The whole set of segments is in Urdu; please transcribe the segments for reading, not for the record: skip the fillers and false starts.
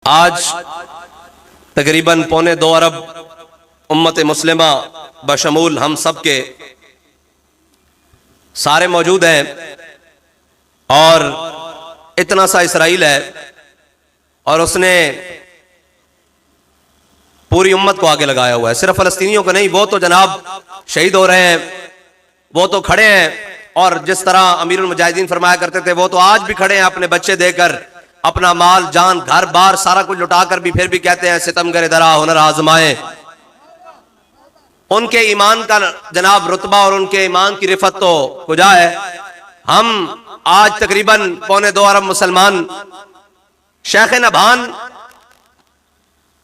آج تقریباً 2.25 ارب امت مسلمہ بشمول ہم سب کے سارے موجود ہیں، اور اتنا سا اسرائیل ہے اور اس نے پوری امت کو آگے لگایا ہوا ہے، صرف فلسطینیوں کو نہیں۔ وہ تو جناب شہید ہو رہے ہیں، وہ تو کھڑے ہیں، اور جس طرح امیر المجاہدین فرمایا کرتے تھے وہ تو آج بھی کھڑے ہیں اپنے بچے دے کر، اپنا مال جان گھر بار سارا کچھ لٹا کر بھی پھر بھی کہتے ہیں ستمگر درا ہنر آزمائے۔ ان کے ایمان کا جناب رتبہ اور ان کے ایمان کی رفت تو کجا ہے۔ ہم آج تقریباً 2.25 ارب مسلمان، شیخ نبھان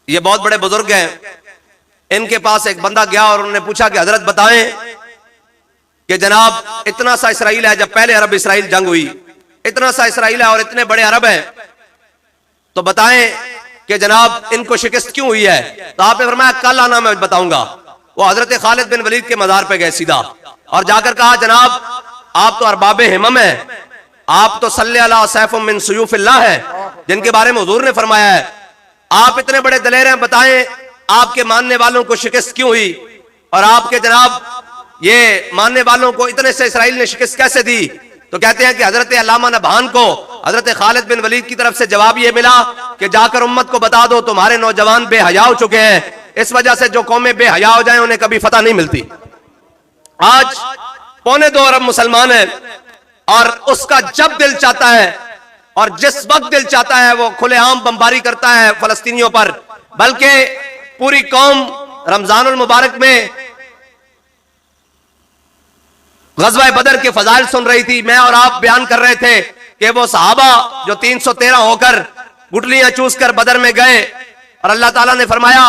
یہ بہت بڑے بزرگ ہیں، ان کے پاس ایک بندہ گیا اور انہوں نے پوچھا کہ حضرت بتائیں کہ جناب اتنا سا اسرائیل ہے، جب پہلے عرب اسرائیل جنگ ہوئی اتنا سا اسرائیل ہے اور اتنے بڑے عرب ہیں، تو بتائیں کہ جناب ان کو شکست کیوں ہوئی ہے؟ تو آپ نے فرمایا کل آنا میں بتاؤں گا۔ وہ حضرت خالد بن ولید کے مزار پہ گئے سیدھا اور جا کر کہا جناب آپ تو ارباب ہمم ہیں، آپ تو صلی اللہ سیف من سیوف اللہ ہے جن کے بارے میں حضور نے فرمایا ہے، آپ اتنے بڑے دلیر ہیں، بتائیں آپ کے ماننے والوں کو شکست کیوں ہوئی، اور آپ کے جناب یہ ماننے والوں کو اتنے سے اسرائیل نے شکست کیسے دی؟ تو کہتے ہیں کہ حضرت علامہ نبھان کو حضرت خالد بن ولید کی طرف سے جواب یہ ملا کہ جا کر امت کو بتا دو تمہارے نوجوان بے حیا ہو چکے ہیں، اس وجہ سے جو قومیں بے حیا ہو جائیں انہیں کبھی فتح نہیں ملتی۔ آج 2.25 ارب مسلمان ہیں، اور اس کا جب دل چاہتا ہے اور جس وقت دل چاہتا ہے وہ کھلے عام بمباری کرتا ہے فلسطینیوں پر، بلکہ پوری قوم رمضان المبارک میں غزوہ بدر کے فضائل سن رہی تھی، میں اور آپ بیان کر رہے تھے کہ وہ صحابہ جو 313 ہو کر گٹلیاں چوس کر بدر میں گئے، اور اللہ تعالیٰ نے فرمایا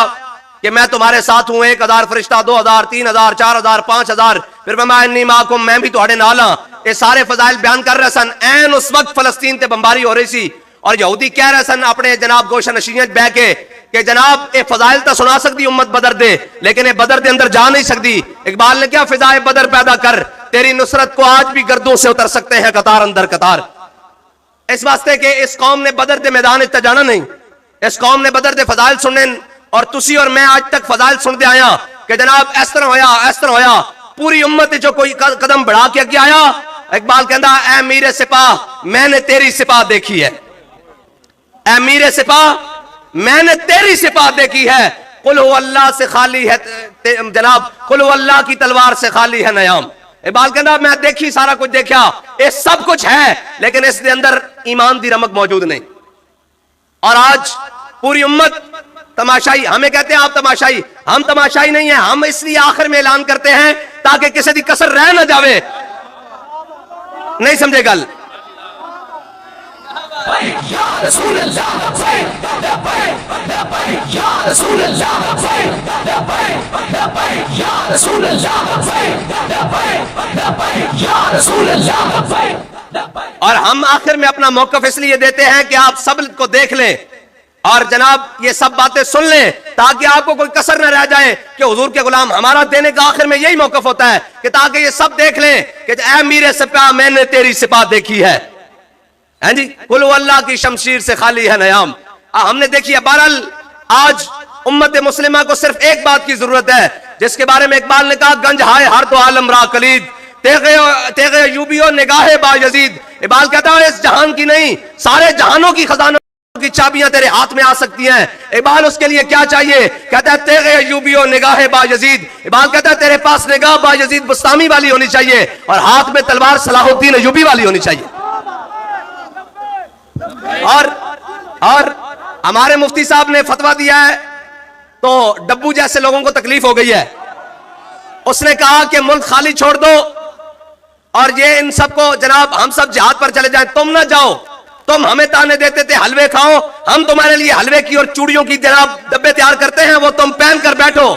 کہ میں تمہارے ساتھ ہوں، 1000 فرشتہ، 2000 3000 4000 5000، پھر انی معکم، میں بھی تہاڈے نال ہاں۔ یہ سارے فضائل بیان کر رہے سن، این اس وقت فلسطین تے بمباری ہو رہی سی، اور یہودی کہہ رہے سن اپنے جناب گوشہ نشینیت بہ کے کہ جناب اے فضائل تو سنا سکتی امت بدر دے، لیکن اے بدر دے اندر جا نہیں سکتی۔ اقبال نے کیا فضائے بدر پیدا کر، تیری نصرت کو آج بھی گردوں سے اتر سکتے ہیں قطار اندر قطار۔ اس واسطے کہ اس قوم نے بدر دے میدان تے جانا نہیں، اس قوم نے بدر دے فضائل سننے، اور تسی اور میں آج تک فضائل سنتے آیا کہ جناب اس طرح ہویا اس طرح ہویا، پوری امت جو کوئی قدم بڑھا کے اگے آیا۔ اقبال کہندا اے میر سپاہ میں نے تیری سپاہ دیکھی ہے، اے میر سپاہ میں نے تیری سپاہ دیکھی ہے، قل ہو اللہ سے خالی ہے جناب، قل ہو اللہ کی تلوار سے خالی ہے نیام۔ اقبال کہندا میں دیکھی سارا کچھ دیکھا، یہ سب کچھ ہے لیکن اس کے اندر ایمان دی رمق موجود نہیں۔ اور آج پوری امت تماشائی، ہمیں کہتے ہیں آپ تماشائی، ہم تماشائی نہیں ہیں، ہم اس لیے آخر میں اعلان کرتے ہیں تاکہ کسی دی کسر رہ نہ جاوے۔ نہیں سمجھے گل؟ اور ہم آخر میں اپنا موقف اس لیے دیتے ہیں کہ آپ سب کو دیکھ لیں اور جناب یہ سب باتیں سن لیں تاکہ آپ کو کوئی کسر نہ رہ جائے کہ حضور کے غلام، ہمارا دینے کا آخر میں یہی موقف ہوتا ہے کہ تاکہ یہ سب دیکھ لیں کہ اے میرے سپاہ میں نے تیری سپاہ دیکھی ہے، ہیں جی، قل ہو اللہ کی شمشیر سے خالی ہے نیام۔ ہم نے دیکھی ہے۔ بہرحال آج امت مسلمہ کو صرف ایک بات کی ضرورت ہے جس کے بارے میں اقبال نے کہا گنج ہائے ہر دو عالم را کلید، تیغ ایوبیو نگاہ با یزید۔ اقبال کہتا ہے اس جہان کی نہیں، سارے جہانوں کی خزانوں کی چابیاں تیرے ہاتھ میں آ سکتی ہیں۔ اقبال اس کے لیے کیا چاہیے؟ کہتا ہے تیغ ایوبیو نگاہ با یزید۔ اقبال کہتا ہے تیرے پاس نگاہ با یزید بستامی والی ہونی چاہیے اور ہاتھ میں تلوار صلاح الدین ایوبی والی ہونی چاہیے۔ اور ہمارے مفتی صاحب نے فتویٰ دیا ہے تو ڈبو جیسے لوگوں کو تکلیف ہو گئی ہے، اس نے کہا کہ ملک خالی چھوڑ دو اور یہ ان سب کو جناب ہم سب جہاد پر چلے جائیں، تم نہ جاؤ، تم ہمیں تانے دیتے تھے حلوے کھاؤ، ہم تمہارے لیے حلوے کی اور چوڑیوں کی جناب ڈبے تیار کرتے ہیں، وہ تم پہن کر بیٹھو،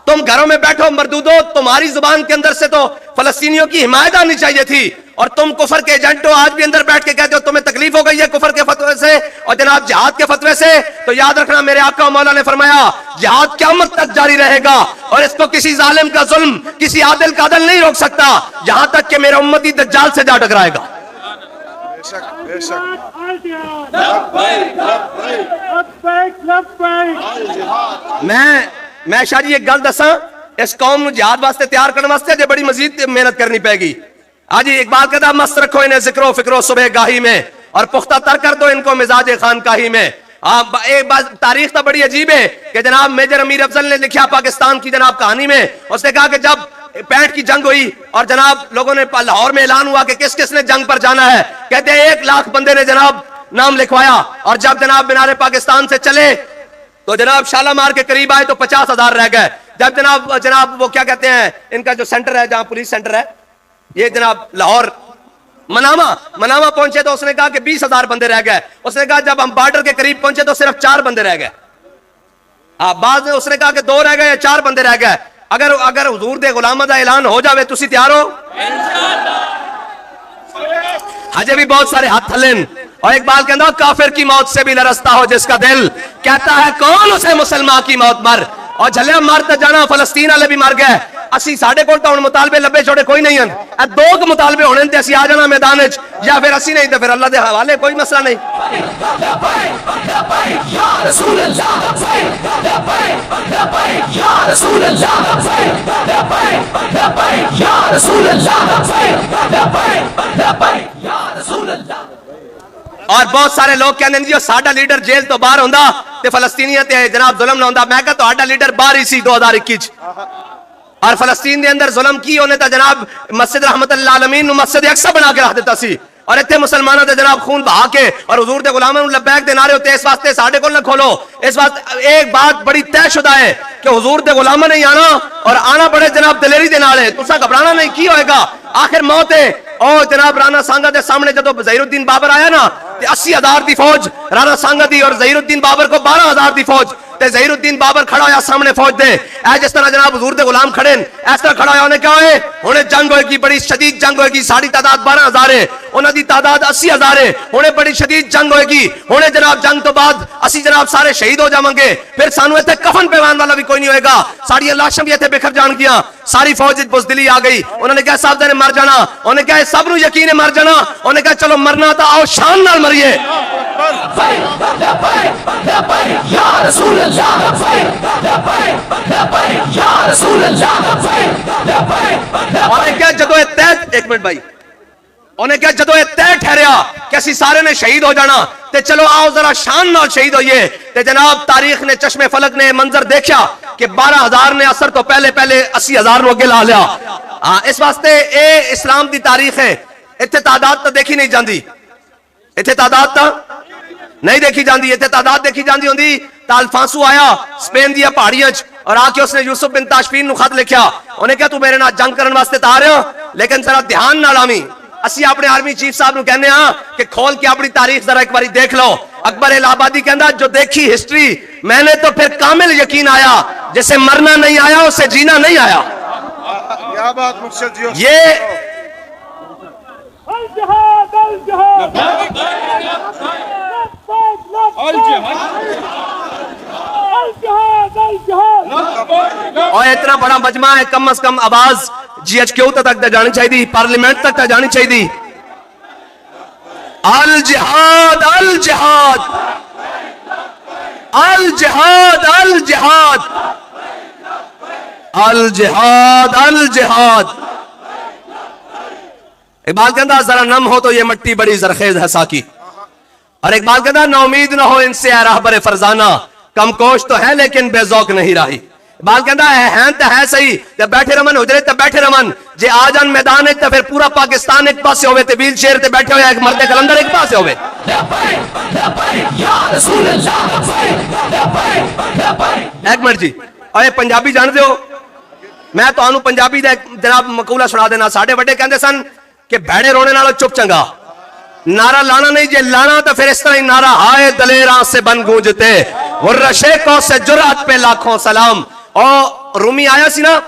تم گھروں میں بیٹھو مردودو۔ تمہاری زبان کے اندر سے تو فلسطینیوں کی حمایت آنی چاہیے تھی، اور تم کفر کے ایجنٹ ہو، آج بھی اندر بیٹھ کے کہتے ہو تمہیں تکلیف ہو گئی ہے کفر کے فتوے سے اور جناب جہاد کے فتوے سے۔ تو یاد رکھنا میرے آقا و مولا نے فرمایا جہاد قیامت تک جاری رہے گا، اور اس کو کسی ظالم کا ظلم، کسی عادل کا عدل نہیں روک سکتا، یہاں تک کہ میرا امتی دجال سے جا ٹکرائے گا۔ میں شاہ جی ایک گل دساں اس قوم نو جہاد واسطے تیار کرنے واسطے جے بڑی مزید محنت کرنی پائے گی. آج اقبال کہتا مست رکھو انہیں ذکر و فکر و صبح گاہی میں اور پختہ تر کر دو ان کو مزاج خانقاہی میں. ایک بات تاریخ تو بڑی عجیب ہے کہ جناب میجر امیر افضل نے لکھا پاکستان کی جناب کہانی میں, اس نے کہا کہ جب 65 کی جنگ ہوئی اور جناب لوگوں نے لاہور میں اعلان ہوا کہ کس کس نے جنگ پر جانا ہے, کہتے ہیں 1 لاکھ بندے نے جناب نام لکھوایا, اور جب جناب مینار پاکستان سے چلے تو جناب شالامار کے قریب آئے تو 50,000 رہ گئے. جب جناب وہ کیا کہتے ہیں ان کا جو سینٹر ہے جہاں پولیس سینٹر ہے یہ جناب لاہور مناما پہنچے تو اس نے کہا کہ 20,000 بندے رہ گئے. اس نے کہا جب ہم بارڈر کے قریب پہنچے تو صرف 4 بندے رہ گئے. بعض نے اس نے کہا کہ 2 رہ گئے یا 4 بندے رہ گئے. اگر حضور دے غلامہ دا اعلان ہو جاوے تسی تیار ہو؟ ہجے بھی بہت سارے ہاتھ ہلن. اور اقبال کہتا کافر کی موت سے بھی لرزتا ہو جس کا دل, کہتا ہے کون اسے مسلمان کی موت مر. اور جھلیا مارتا جانا فلسطین والے بھی مر گئے. اسی ساڑھے کول تو مطالبے لبے چھوڑے کوئی نہیں ہیں. 2 مطالبے ہونے تے اسی آ جانا میدان وچ, یا پھر اسی نہیں تو پھر اللہ دے حوالے کوئی مسئلہ نہیں. اور بہت سارے لوگ کہنے ہیں جو ساڈا لیڈر جیل تو باہر ہوندا تے فلسطینیاں تے جناب ظلم نہ ہوندا. میں کہا تہاڈا لیڈر باہر ہی سی 2021 اور فلسطین دے اندر ظلم کی ہونے تا جناب مسجد رحمت اللہ العالمین نو مسجد اقصی بنا کے رکھ دیتا سی, اور اتنے مسلمانوں دے جناب خون بہا کے اور حضور دے غلاموں لبیک دے نعرے ہوتے. اس واسطے ساڈے کول نہ کھولو. اس واسطے ایک بات بڑی طے شدہ ہے کہ حضور دے غلاموں نہیں آنا, اور آنا بڑے جناب دلیری دے نال ہے. تساں گھبرانا نہیں, کی ہوئے گا آخر موت ہے. او جناب رانا سانگا دے سامنے جدو ظہیر الدین بابر آیا نا تے 80,000 دی فوج رانا سانگا دی اور ظہیر الدین بابر کو 12,000 دی فوج, تے ظہیر الدین بابر کھڑا ہویا سامنے فوج دے. اے جس طرح جناب حضور دے غلام کھڑے اس طرح کھڑا ہویا. انہیں کہا ہے انہیں جنگ ہوئے گی, بڑی شدید جنگ ہوئے گی. ساڑی تعداد 12,000 ہے, انہوں دی تعداد 80,000 ہے. انہیں بڑی شدید جنگ ہوئے گی. انہیں جناب جنگ تو بعد اسی جناب سارے شہید ہو جاؤں گے. پھر سانو ایتھے کفن پیوان والا بھی کوئی نہیں ہوئے گا. ساڑی لاشاں بھی ایتھے بکھر جان گیا. ساری فوج بزدلی آ گئی. انہوں نے کہا صاحب دے مر جانا. انہوں نے کہا سب نو یقین ہے مر جانا. انہوں نے کہا چلو مرنا تھا آؤ شان نال مریے. انہیں کہا جدو اتحاد, ایک منٹ بھائی, انہیں کہا جدو اتحاد ٹھہریا کہ اسی سارے نے شہید ہو جانا تے چلو آؤ ذرا شان نال شہید ہوئیے. تے جناب تاریخ نے چشم فلک نے منظر دیکھا کہ 12,000 نے اثر تو پہلے 80,000 نو اگے لا لیا. اس واسطے اے اسلام دی تاریخ ہے. اتنے تعداد تو دیکھی نہیں جاندی, اتنے تعداد تو نہیں دیکھی جاندی. اتنے تعداد دیکھی جاندی ہوندی تا الفانسو آیا سپین دیا پہاڑیاں اور آ کے اس نے یوسف بن تاشفین نو خط لکھیا. انہیں کہا تو میرے نال جنگ کرن واسطے تا رہے ہو لیکن ذرا دھیان نال آویں. اسی اپنے آرمی چیف صاحب نو کہنے ہاں کہ کھول کے اپنی تاریخ ذرا ایک باری دیکھ لو. اکبر الہ آبادی کہندا جو دیکھی ہسٹری میں نے تو پھر کامل یقین آیا, جسے مرنا نہیں آیا اسے جینا نہیں آیا. کیا بات مرشد جی. یہ اور اتنا بڑا مجمع ہے, کم از کم آواز GHQ تک جانی چاہیے, پارلیمنٹ تک جانی چاہیے. الجہاد الجہاد الجہاد الجہاد الجہاد الجہاد. اقبال کہتا ذرا نم ہو تو یہ مٹی بڑی زرخیز ہے ساکی. اور اقبال کہتا نا امید نہ ہو ان سے اے راہبر فرزانہ, کم کوش تو ہے لیکن بے ذوق نہیں راہی. اقبال کہتا ہے تو ہے صحیح, جب بیٹھے رمن حجرے تے بیٹھے رمن, جے آ جان میدان تے پھر پورا پاکستان ایک پاسے ہوئے تے ویل چیئر تے بیٹھے ہوئے ایک مرد کلندر ایک پاسے ہوئے. ایک منٹ جی, اور پنجابی جان دیو, میں تو آنو پنجابی دے جناب مقولہ سنا دینا. ساڑھے بڑے کہندے سن کہ بھیڑے رونے نالو چپ چنگا, نعرہ لانا نہیں, جے لانا تو پھر اس طرح ہی نعرہ ہائے دلیراں سے بن گونجتے, غرشیکوں سے جرات پہ لاکھوں سلام. اور رومی آیا سی نا,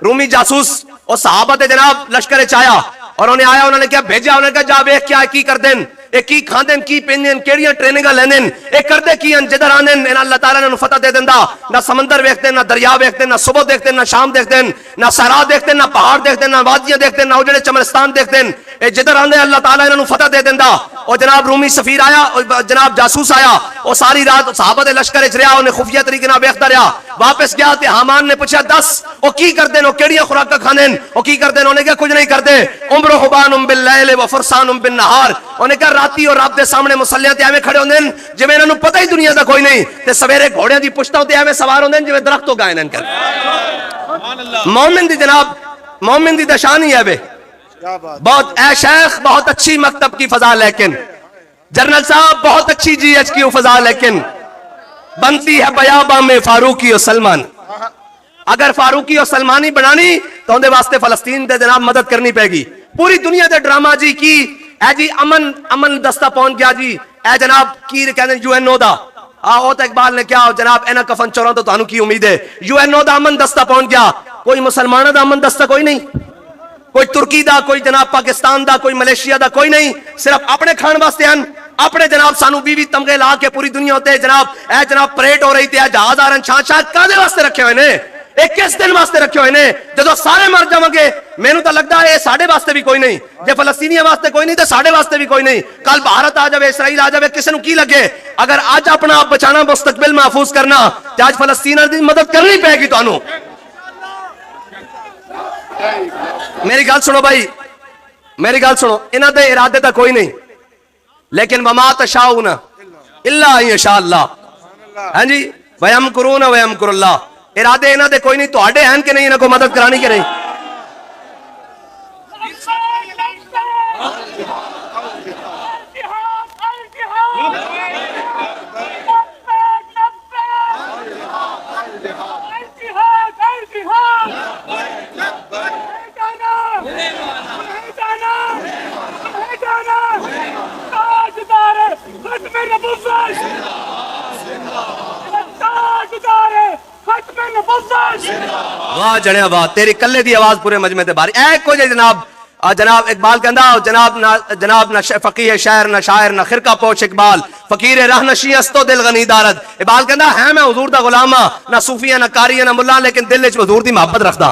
رومی جاسوس, اور صحابہ تے جناب لشکر چایا اور انہیں آیا, انہوں نے کیا بھیجا, انہوں نے کہا جا بیخ کیا کی کر دیں. اے کی کھاندن کی پیندن کیڑیاں ٹریننگاں لیندن اے کردے کی ان جدھر آندن ان اللہ تعالیٰ نے فتح دے دیندا نہ سمندر ویکھتے نہ دریا ویکھتے نہ صبح دیکھتے نہ شام دیکھتے نہ صحرا دیکھتے نہ پہاڑ دیکھتے نہ وادیاں دیکھتے نہ اجڑے چمرستان دیکھتے اے جدھر آندے اللہ تعالیٰ انہاں نوں فتح دے دیندا اور جناب رومی سفیر آیا اور جناب جاسوس آیا اور ساری رات صحابہ دے لشکر وچ رہیا انہیں خفیہ طریقے نال ویکھدا رہیا واپس گیا تے حامان نے پوچھا دس او کی کردے نو کیڑیاں خوراکاں کھاندے او کی کردے انہوں نے کہا کچھ نہیں کردے عمر حبان باللیل و فرسان بالنہار انہوں نے کہا راتی اور رات دے سامنے مصلیاں تے ایویں کھڑے ہوندے جویں انہاں نوں پتہ ہی دنیا دا کوئی نہیں تے سویرے گھوڑیاں دی پشتاں تے ایویں سوار ہوندے جویں درخت تو گائے نن کر مومن دی جناب مومن دی دشانی ہے بے بہت اے شیخ بہت اچھی مکتب کی فضا لیکن جنرل صاحب بہت اچھی جی ایچ کی فضا لیکن بنتی ہے بیاباں میں فاروقی اور سلمان اگر فاروقی اور سلمانی بنانی تو اندے واسطے فلسطین دے جناب مدد کرنی پے گی پوری دنیا دے ڈرامہ جی کی اے جی امن دستہ پہنچ گیا جی اے جناب کی کہنے یو این او دا او تا اقبال نے کیا جناب اینا کفن چوراں تو تانوں کی امید ہے یو این او دا امن دستہ پہنچ گیا کوئی مسلمانہ دا امن دستہ کوئی نہیں کوئی ترکی دا کوئی جناب پاکستان دا کوئی ملیشیا دا کوئی نہیں صرف اپنے کھان واسطے ہیں اپنے جناب سانو بیوی تمغے لا کے پوری دنیا ہوتے جناب اے جناب پریڈ ہو رہی تھی جہاز آ رہے چھان کادے واسطے رکھے ہوئے نے ایک کس دن واسطے رکھے ہوئے نے جدو سارے مر جاؤں گے مینوں تو لگتا ہے ساڈے واسطے بھی کوئی نہیں جے فلسطینیاں واسطے کوئی نہیں تو ساڈے واسطے بھی کوئی نہیں کل بھارت آ جائے اسرائیل آ جائے کسی نو کی لگے اگر آج اپنا آپ بچانا مستقبل محفوظ کرنا تو آج فلسطین دی مدد کرنی پے گی تانوں میری گل سنو بھائی میری گل سنو انہاں دے ارادے تا کوئی نہیں لیکن وما تشاؤون الا ان یشاء اللہ ہاں جی ویمکرون ویمکر اللہ ارادے انہاں دے کوئی نہیں تواڈے ہیں کہ نہیں انہاں کو مدد کرانی کہ نہیں واہ جڑیا واہ تیری کلے دی آواز پورے مجمع تے باری اے کوئی جناب اقبال کہندا جناب نہ فقیہ شاعر نہ شاعر نہ خرقہ پوش اقبال فقیر راہ نشی استو دل غنی دارد اقبال کہندا ہے میں حضور دا غلام ہاں نہ صوفی نہ قاری نہ ملا لیکن دل وچ حضور دی محبت رکھدا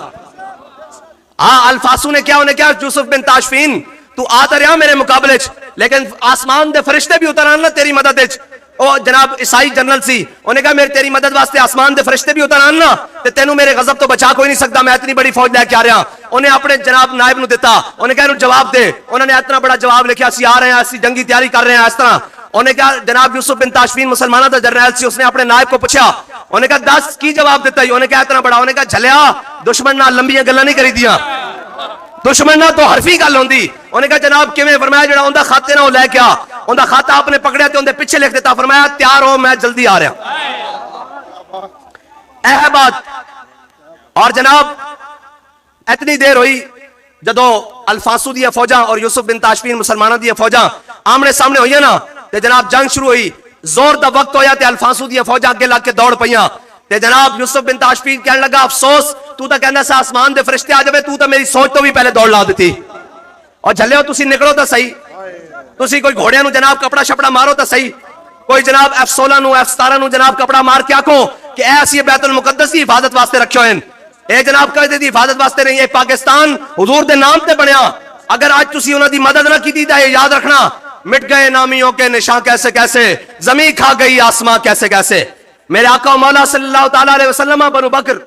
ہاں الفاسو نے کیا انہیں کیا یوسف بن تاشفین تو آتا رہا میرے مقابلے لیکن آسمان دے فرشتے بھی اتر آنا تیری مدد وچ او جناب عیسائی جنرل سی انہوں نے کہا میرے تیری مدد واسطے آسمان دے فرشتے بھی اتر آنا تے تینوں میرے غضب تو بچا کوئی نہیں سکتا میں اتنی بڑی فوج لے کے آ رہا انہیں اپنے جناب نائب نو دیتا انہیں کہا انہوں جواب دے انہوں نے اتنا بڑا جواب لکھا اسی آ رہے ہیں اسی جنگی تیاری کر رہے ہیں اس طرح انہوں نے کہا جناب یوسف بن تاشفین مسلمانہ دا جرنیل سی اس نے اپنے نائب کو پوچھا انہوں نے کہا 10 کی جواب دیتا ہی انہوں نے کہا اتنا بڑا انہوں نے کہا جھلیا دشمن نہ لمبیاں گلاں نہیں کری دیاں دشمن نہ تو حرفی گل ہوندی انہوں نے کہا جناب کیویں فرمایا جڑا اوندا خاتے نہ لے کے آ اوندا کھاتا آپ نے پکڑیا تے اوندے پیچھے لکھ دیتا فرمایا تیار ہو میں جلدی آ رہا اے بات اور جناب اتنی دیر ہوئی جدو الفاسو دی فوجاں اور یوسف بن تاشفین مسلمانہ دی فوجاں آمنے سامنے ہوئی نا تے جناب جنگ شروع ہوئی زور دا وقت ہویا تے الفاسو دی فوجاں اگے لگ کے دوڑ پیاں تے جناب یوسف بن تاشفین کہنے لگا افسوس تو تا کہنا سا آسمان دے فرشتے آ جاوے تو تا میری سوچ تو بھی پہلے دوڑ لا دیتی اور جھلیو تسی نکلو تا صحیح تسی کوئی گھوڑیاں نو جناب کپڑا شپڑا مارو تا صحیح کوئی جناب F-16 نو F-17 نو جناب کپڑا مار کے آکھو کہ اے اسی بیت المقدس کی حفاظت واسطے رکھو ہیں اے جناب کہتے دی حفاظت واسطے نہیں اے پاکستان حضور دے نام تے بنیا اگر آج تسی انہاں دی مدد نہ کیتی تے یاد رکھنا مٹ گئے نامیوں کے نشاں کیسے کیسے زمین کھا گئی آسماں کیسے کیسے میرے آقا مولا صلی اللہ تعالیٰ علیہ وسلم بنو بکر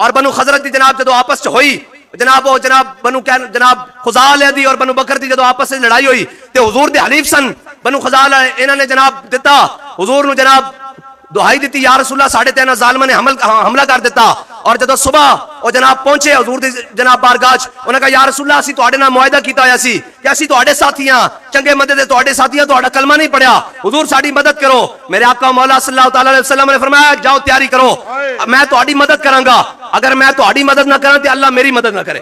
اور بنو خزرت دی جناب جدو آپس ہوئی جناب وہ جناب خزال دی اور بنو بکر دی جدو آپس سے لڑائی ہوئی تے حضور دے حلیف سن بنو خزال انہوں نے جناب دیتا حضور نو جناب دعائی دیتی یا رسول اللہ ساڑھے 3 ظالمہ نے حملہ کر دیتا اور جدو صبح وہ جناب پہنچے حضور دی جناب بارگاہ انہوں نے کہا یا رسول اللہ اسی تو آڑے نہ معاہدہ کیتا ہویا سی کہ اسی تو آڑے ساتھیاں چنگے مدد ہے تو آڑے ساتھیاں تو آڑا کلمہ نہیں پڑھیا حضور ساڑی مدد کرو میرے آقا مولا صلی اللہ تعالیٰ علیہ وسلم نے فرمایا جاؤ تیاری کرو میں تو آڑی مدد کروں گا اگر میں تو آڑی مدد نہ کروں تو اللہ میری مدد نہ کرے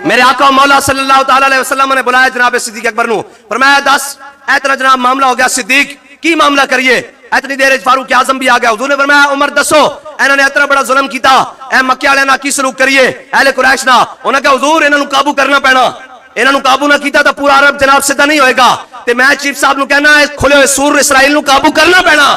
میرے آقا مولا صلی اللہ تعالیٰ علیہ وسلم نے بلایا جناب صدیق اکبر نو فرمایا 10 اتنا جناب معاملہ ہو گیا صدیق کی معاملہ کریے اتنی دیر فاروق اعظم بھی آ گیا حضور نے فرمایا عمر دسو انہوں نے اتنا بڑا ظلم کیتا اے مکے والے نہ کی سلوک کریے اہل قریش نہ انہوں نے کہا حضور انہوں نے قابو کرنا پینا ਇਹਨਾਂ ਨੂੰ ਕਾਬੂ ਨਾ ਕੀਤਾ ਤਾਂ ਪੂਰਾ ਅਰਬ ਜਨਾਬ ਸਿੱਧਾ ਨਹੀਂ ਹੋਏਗਾ ਤੇ ਮੈਂ ਚੀਫ ਸਾਹਿਬ ਨੂੰ ਕਹਿਣਾ ਹੈ ਖੁੱਲੇ ਹੋਏ ਸੂਰ ਇਸਰਾਈਲ ਨੂੰ ਕਾਬੂ ਕਰਨਾ ਪੈਣਾ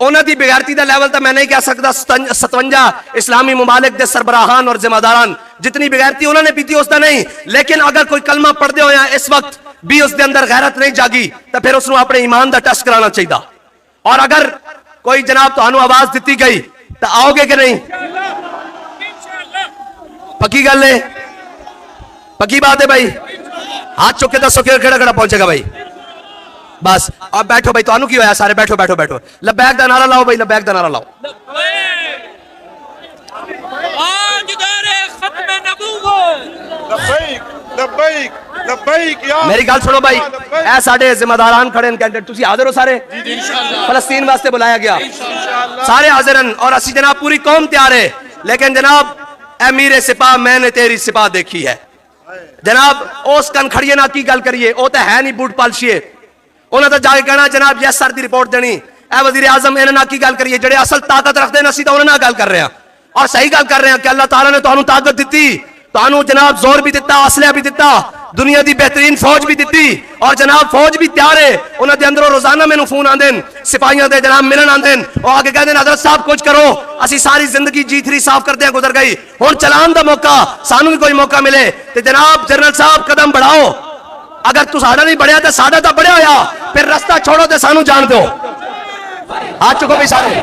انہوں دی بغیرتی دا لیول تا میں نہیں کہہ سکتا 57 اسلامی ممالک دے سربراہان اور ذمہ داران جتنی بغیرتی انہوں نے پیتی اس دا نہیں، لیکن اگر کوئی کلمہ پڑھ دے ہویا اس وقت بھی اس دے اندر غیرت نہیں جاگی تو پھر اس نے اپنے ایمان دا ٹیسٹ کرانا چاہیے. اور اگر کوئی جناب تانوں آواز دیتی گئی تو آؤ گے کہ نہیں؟ پکی گل ہے، پکی بات ہے بھائی. ہاتھ چک کے دسو کہ کیڑا کیڑا پہنچے گا بھائی. بس اب بیٹھو بھائی، تانوں کی ہویا سارے بیٹھو بیٹھو بیٹھو. لبیک دا نعرہ لاؤ بھائی، لبیک دا نعرہ لاؤ. لبیک لبیک یا میری گل سنو بھائی، اے ساڈے ذمہ داران کھڑے ہیں کینڈیڈیٹ، تسی حاضر ہو سارے؟ فلسطین واسطے بلایا گیا، سارے حاضر ہیں اور اسی جناب پوری قوم تیار ہے. لیکن جناب اے میرے سپاہ میں نے تیری سپاہ دیکھی ہے. جناب اس کن کھڑیے نہ کی گل کریے، وہ تو ہے نہیں بوٹ پالشیے. انہوں نے جا کے کہنا جناب یس سر دی رپورٹ دینی. اے وزیر اعظم انہوں نے کی گل کریے، جڑے اصل طاقت رکھتے ہیں اسی تو انہوں نے گل کر رہے ہیں اور صحیح گل کر رہے ہیں کہ اللہ تعالیٰ نے تانوں طاقت دیتی، تانوں جناب زور بھی دیتا، اسلحہ بھی دیتا، دنیا دی بہترین فوج بھی دیتی اور جناب فوج بھی تیار ہے. انہوں دے اندروں روزانہ میں فون آندے سپاہیاں دے جناب ملن آندے اور آگے کہتے ہیں حضرت صاحب کچھ کرو، اسی ساری زندگی G3 صاف کر دیں گزر گئی، ہن چلان دا موقع سانوں بھی کوئی موقع ملے تو جناب جنرل صاحب قدم بڑھاؤ. اگر تو ساڈا نہیں بڑھیا تو ساڈا تو بڑھیا ہویا، پھر رستہ چھوڑو تے سانوں جان دو. ہاتھ چکو بھی سارے.